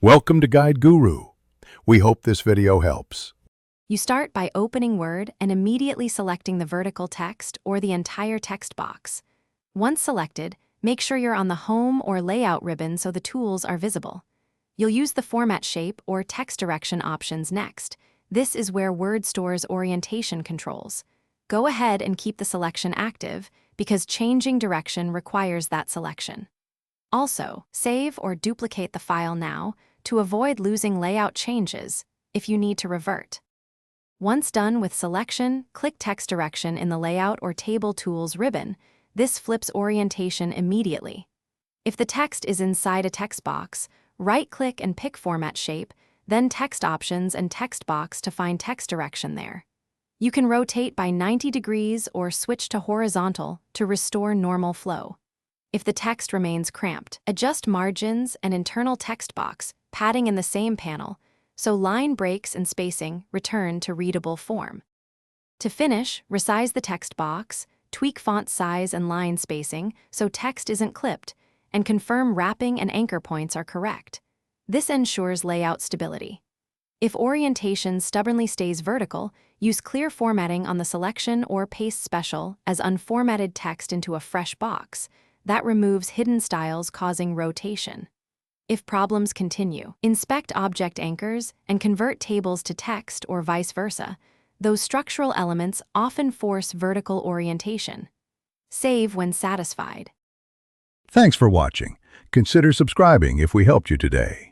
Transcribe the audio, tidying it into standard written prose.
Welcome to Guide Guru. We hope this video helps. You start by opening Word and immediately selecting the vertical text or the entire text box. Once selected, make sure you're on the Home or Layout ribbon so the tools are visible. You'll use the Format Shape or Text Direction options next. This is where Word stores orientation controls. Go ahead and keep the selection active because changing direction requires that selection. Also, save or duplicate the file now to avoid losing layout changes if you need to revert. Once done with selection, click Text Direction in the Layout or Table Tools ribbon. This flips orientation immediately. If the text is inside a text box, right-click and pick Format Shape, then Text Options and Text Box to find text direction there. You can rotate by 90 degrees or switch to horizontal to restore normal flow. If the text remains cramped, adjust margins and internal text box, padding in the same panel, so line breaks and spacing return to readable form. To finish, resize the text box, tweak font size and line spacing so text isn't clipped, and confirm wrapping and anchor points are correct. This ensures layout stability. If orientation stubbornly stays vertical, use clear formatting on the selection or paste special as unformatted text into a fresh box. That removes hidden styles causing rotation. If problems continue, inspect object anchors and convert tables to text or vice versa. Those structural elements often force vertical orientation. Save when satisfied. Thanks for watching. Consider subscribing if we helped you today.